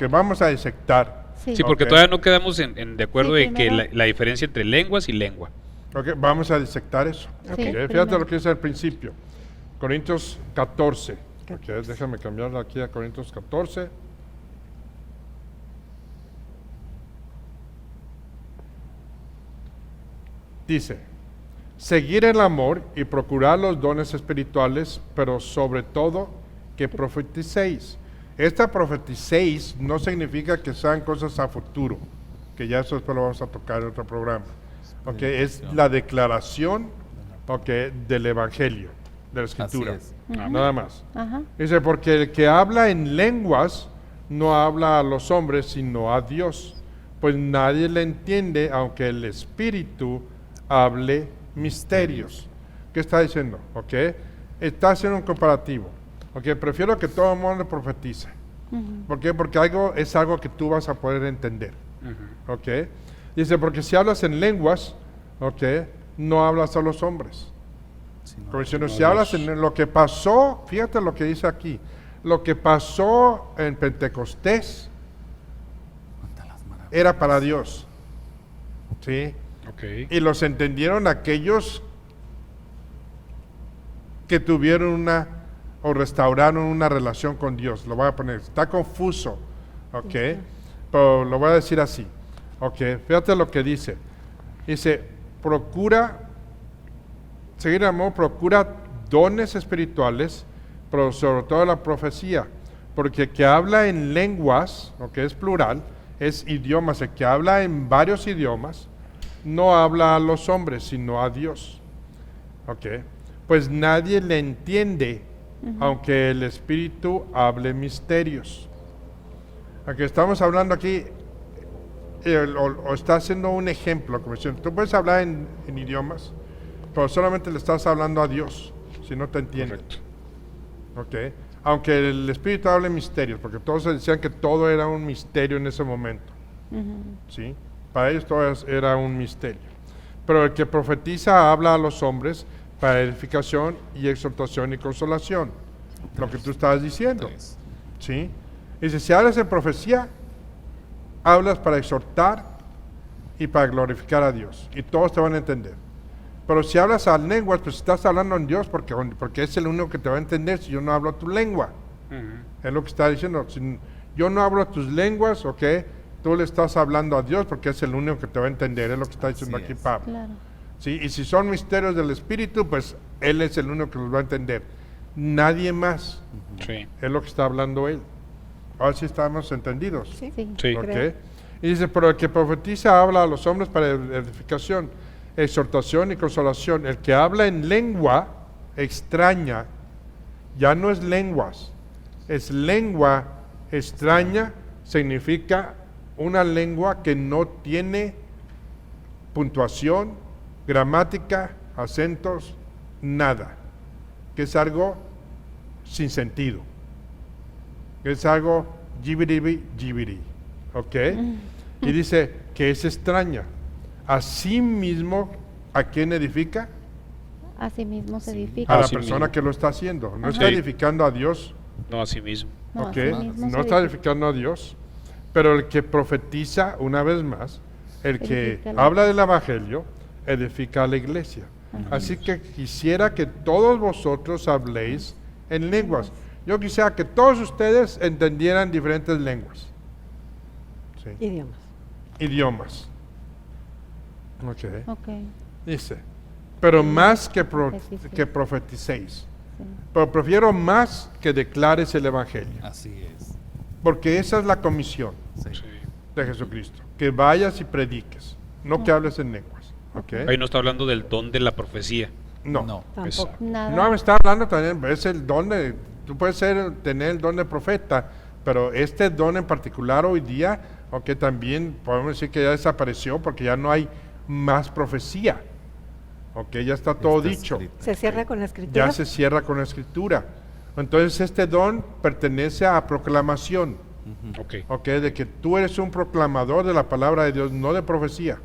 vamos a disectar. Sí, porque Ok. todavía no quedamos en de acuerdo Sí, en que primero. la diferencia entre lenguas y lengua. Ok, vamos a disectar eso. Sí, Ok, fíjate primero. lo que dice al principio. Corintios 14. Ok, déjame cambiarlo aquí a Corintios 14. Dice, seguir el amor y procurar los dones espirituales, pero sobre todo que profeticéis. Esta profeticéis no significa que sean cosas a futuro, que ya eso después lo vamos a tocar en otro programa. Ok, es la declaración, ok, del Evangelio, de la Escritura. Así es. Nada más. Ajá. Dice, porque el que habla en lenguas no habla a los hombres, sino a Dios. Pues nadie le entiende, aunque el Espíritu hable misterios. ¿Qué está diciendo? ¿Ok? Está haciendo un comparativo. ¿Ok? Prefiero que todo el mundo profetice. ¿Por qué? Porque es algo que tú vas a poder entender. ¿Ok? Dice, porque si hablas en lenguas, ¿ok? No hablas a los hombres. Como diciendo, si hablas en lo que pasó, fíjate lo que dice aquí, lo que pasó en Pentecostés era para Dios. ¿Sí? Ok. Y los entendieron aquellos que tuvieron o restauraron una relación con Dios. Lo voy a poner, está confuso, ¿ok? Pero lo voy a decir así, ¿ok? Fíjate lo que dice. Dice, seguir el amor, procura dones espirituales, pero sobre todo la profecía. Porque el que habla en lenguas, que es plural, es idiomas. El que habla en varios idiomas, no habla a los hombres, sino a Dios. ¿Ok? Pues nadie le entiende, aunque el Espíritu hable misterios. Aunque estamos hablando aquí, o está haciendo un ejemplo, como diciendo, tú puedes hablar en idiomas, pero solamente le estás hablando a Dios, si no te entiende. Correcto. ¿Ok? Aunque el Espíritu hable misterios, porque todos decían que todo era un misterio en ese momento. ¿Sí? Para ellos todo era un misterio. Pero el que profetiza habla a los hombres para edificación y exhortación y consolación. Lo que tú estabas diciendo. ¿Sí? Dice, si hablas en profecía, hablas para exhortar y para glorificar a Dios. Y todos te van a entender. Pero si hablas a lenguas, pues estás hablando en Dios porque es el único que te va a entender si yo no hablo tu lengua. Es lo que está diciendo. Si yo no hablo tus lenguas, ¿ok? Tú le estás hablando a Dios porque es el único que te va a entender. Es lo que está diciendo Así aquí es. Pablo. Claro. ¿Sí? Y si son misterios del Espíritu, pues Él es el único que los va a entender. Nadie más. Sí. Es lo que está hablando Él. Ahora sí estamos entendidos. Sí. Sí. Sí. ¿Ok? Creo. Y dice, pero el que profetiza habla a los hombres para edificación, exhortación y consolación. El que habla en lengua extraña, ya no es lenguas, es lengua extraña, significa una lengua que no tiene puntuación, gramática, acentos, nada. que es algo sin sentido, que es algo jibiri, ¿ok? Y dice que es extraña. Así mismo, ¿a quién edifica? Así mismo se A edifica. la Así persona mismo. que lo está haciendo. No Ajá. está Sí. edificando a Dios, No, así mismo. No, ¿ok? así mismo No se está edifica. edificando a Dios, pero el que profetiza, una vez más, el que Edifica la- habla del Evangelio, edifica a la iglesia. Así que quisiera que todos vosotros habléis en lenguas. Yo quisiera que todos ustedes entendieran diferentes lenguas. Sí. Idiomas. Ok. Ok, Dice, pero más que Profeticéis. que profeticéis. sí. Pero prefiero más que declares el Evangelio. Así es. Porque esa es la comisión Sí. Sí. de Jesucristo. Que vayas y prediques, no que hables en lenguas. ¿Ok? Ahí no está hablando del don de la profecía. No. No. Tampoco. Exacto. Nada. No, me está hablando también, es el don de, tú puedes tener el don de profeta, pero este don en particular hoy día, aunque también podemos decir que ya desapareció porque ya no hay más profecía. Ok, ya está todo Está dicho. escrito. ¿Se cierra con la escritura? Ya se cierra con la escritura. Entonces este don pertenece a proclamación. Ok. Ok, de que tú eres un proclamador de la palabra de Dios, no de profecía.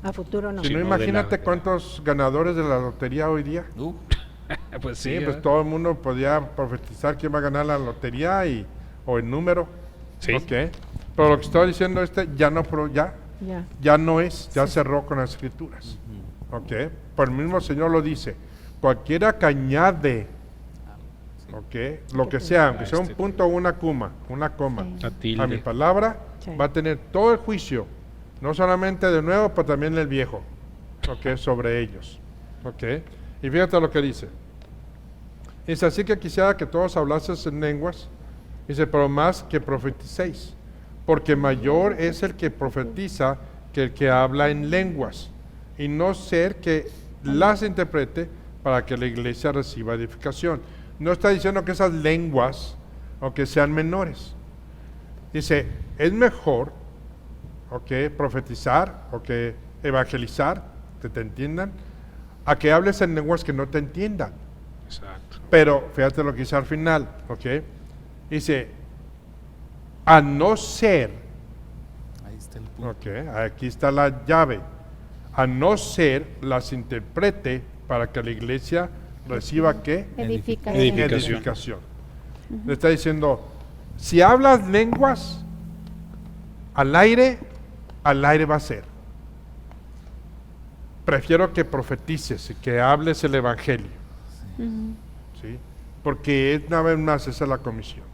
A futuro no. Si Sí, no, no de imagínate la- cuántos ganadores de la lotería hoy día. Pues Sí, sí. pues ¿verdad? todo el mundo podía profetizar quién va a ganar la lotería o el número. Sí. Ok. Pero lo que estoy diciendo ya no Ya. ya no es, ya cerró con las escrituras. Ok. Por el mismo Señor lo dice. Cualquiera que añade, ok, lo que sea, aunque sea un punto o una coma, Sí. A tilde. a mi palabra, Sí. va a tener todo el juicio, no solamente de nuevo, pero también el viejo, ok, sobre ellos. Ok. Y fíjate lo que dice. Dice, así que quisiera que todos hablases en lenguas. Dice, pero más que profeticéis, porque mayor es el que profetiza que el que habla en lenguas, y no ser que las interprete para que la iglesia reciba edificación. No está diciendo que esas lenguas, aunque sean menores. Dice, es mejor, profetizar, evangelizar, que te entiendan, a que hables en lenguas que no te entiendan. Exacto. Pero fíjate lo que dice al final, ¿ok? Dice, a no ser, Ahí está el punto. ¿ok? Aquí está la llave, a no ser las interprete para que la iglesia reciba ¿qué? Edificación. Edificación. Edificación. Le está diciendo, si hablas lenguas, al aire va a ser. Prefiero que profetices y que hables el evangelio. Ujú. ¿Sí? Porque una vez más esa es la comisión.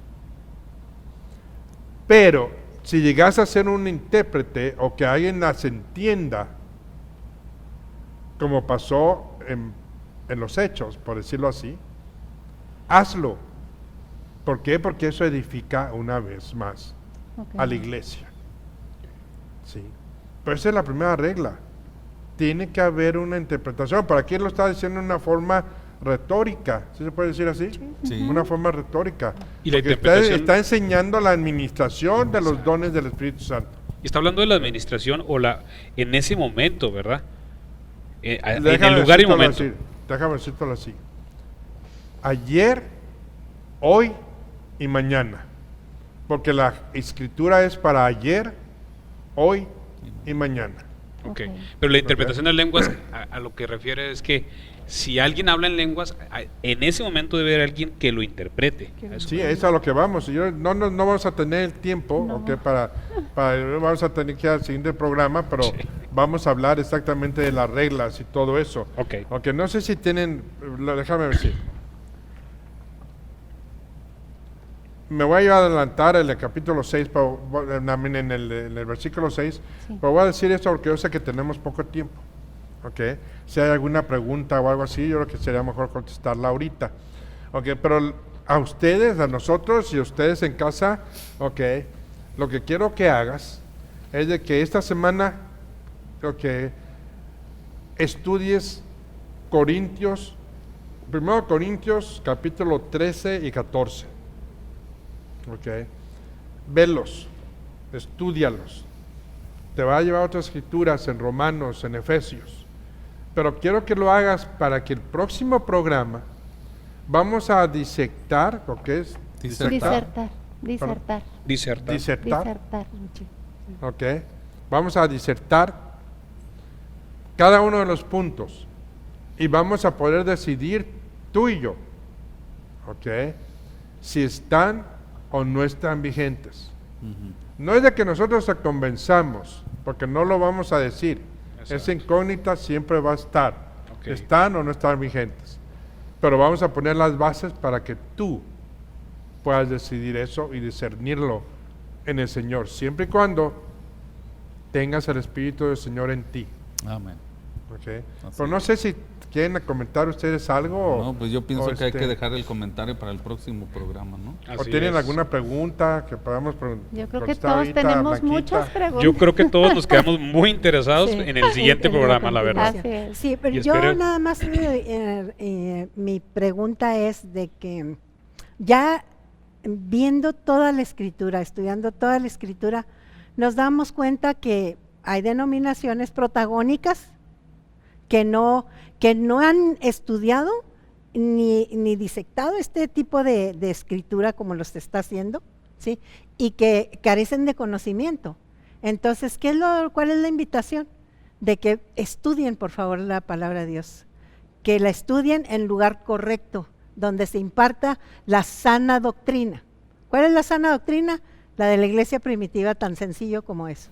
Pero si llegas a ser un intérprete o que alguien las entienda, como pasó en los hechos, por decirlo así, hazlo. ¿Por qué? Porque eso edifica una vez más Ok. a la iglesia. ¿Sí? Pero esa es la primera regla. Tiene que haber una interpretación. ¿Para quién lo está diciendo de una forma retórica? ¿Sí se puede decir así? Sí. Una forma retórica. Y la Porque interpretación- está enseñando la administración de los dones del Espíritu Santo. Y está hablando de la administración en ese momento, ¿verdad? En Déjame el lugar y decírtelo momento. así, déjame decírtelo así. Ayer, hoy y mañana. Porque la escritura es para ayer, hoy y mañana. Ok. Ok. Pero la interpretación de lenguas a lo que refiere es que si alguien habla en lenguas, en ese momento debe haber alguien que lo interprete. A eso Sí, me- es a lo que vamos. No vamos a tener el tiempo, No. ok, vamos a tener que ir al siguiente programa, pero Sí. vamos a hablar exactamente de las reglas y todo eso. Ok. Aunque no sé si tienen, déjame ver si. Me voy a adelantar en el capítulo 6, en el versículo 6, Sí. pero voy a decir esto porque yo sé que tenemos poco tiempo. ¿Ok? Si hay alguna pregunta o algo así, yo creo que sería mejor contestarla ahorita. ¿Ok? Pero a ustedes, a nosotros y a ustedes en casa, ¿ok? Lo que quiero que hagas es de que esta semana, ¿ok? Estudies Corintios, 1 Corintios capítulo 13 y 14. ¿Ok? Velos, estúdialos. Te va a llevar a otras escrituras en Romanos, en Efesios. Pero quiero que lo hagas para que el próximo programa Vamos a disectar, ¿o qué es? Disertar. Disertar. Disertar. Ok. Vamos a disertar cada uno de los puntos y vamos a poder decidir tú y yo, ok, si están o no están vigentes. No es de que nosotros se convenzamos, porque no lo vamos a decir. Exacto. Esa incógnita siempre va a estar. Ok. ¿Están o no están vigentes? Pero vamos a poner las bases para que tú puedas decidir eso y discernirlo en el Señor, siempre y cuando tengas el Espíritu del Señor en ti. Amén. ¿Ok? Así Pero no sé si quieren comentar ustedes algo. No, pues yo pienso o que hay que dejar el comentario para el próximo programa, ¿no? o Así tienen es. alguna pregunta que podamos preguntar. Yo creo que todos tenemos muchas preguntas. Yo creo que todos nos quedamos muy interesados Sí. en el siguiente En la programa, la verdad. Así es. Sí, pero Y yo espero- nada más, mi pregunta es de que ya viendo toda la escritura, estudiando toda la escritura, nos damos cuenta que hay denominaciones protagónicas que no han estudiado ni disectado este tipo de escritura como los está haciendo, ¿sí? Y que carecen de conocimiento. Entonces, ¿cuál es la invitación? De que estudien, por favor, la palabra de Dios, que la estudien en lugar correcto, donde se imparta la sana doctrina. ¿Cuál es la sana doctrina? La de la iglesia primitiva, tan sencillo como eso.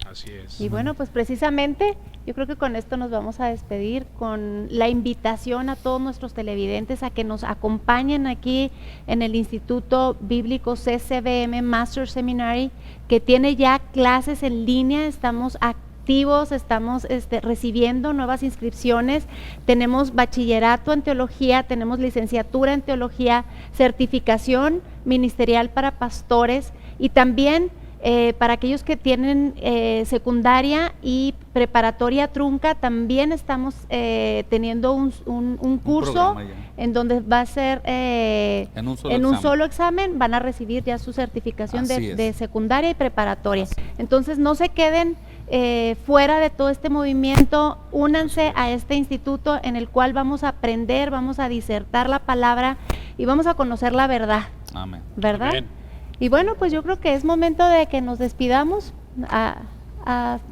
Así es. Y bueno, pues precisamente yo creo que con esto nos vamos a despedir con la invitación a todos nuestros televidentes a que nos acompañen aquí en el Instituto Bíblico CCBM Master Seminary, que tiene ya clases en línea. Estamos activos, estamos recibiendo nuevas inscripciones, tenemos bachillerato en teología, tenemos licenciatura en teología, certificación ministerial para pastores y también para aquellos que tienen secundaria y preparatoria trunca, también estamos teniendo un curso programa ya. en donde va a ser En un solo en un examen. solo examen, van a recibir ya su certificación Así es. de secundaria y preparatoria. Entonces no se queden fuera de todo este movimiento, únanse a este instituto en el cual vamos a aprender, vamos a disertar la palabra y vamos a conocer la verdad, Amén. ¿verdad? Amén. Y bueno, pues yo creo que es momento de que nos despidamos a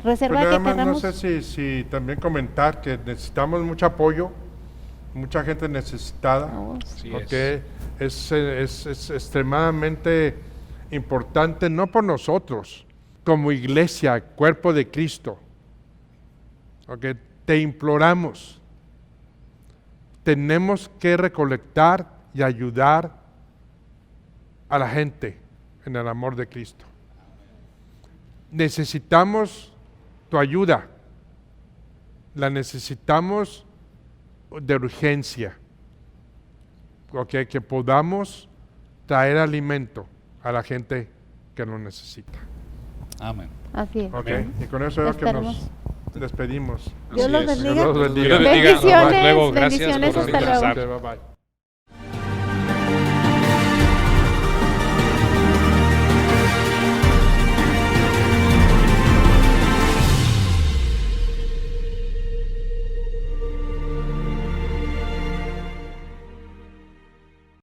reserva Pues de nada que más, no queramos. sé si también comentar que necesitamos mucho apoyo, mucha gente necesitada, Oh, Así porque es extremadamente importante, no por nosotros, como iglesia, cuerpo de Cristo, porque te imploramos, tenemos que recolectar y ayudar a la gente en el amor de Cristo. Necesitamos tu ayuda, la necesitamos de urgencia, okay, que podamos traer alimento a la gente que lo necesita. Amén. Así es. Okay. Y con eso es que nos Esperemos. despedimos. Dios los Así es. bendiga. Dios los bendiga. Dios les bendiga. Bendiciones, Hasta luego. Gracias bendiciones, por hasta luego. sintonizar. Bye bye.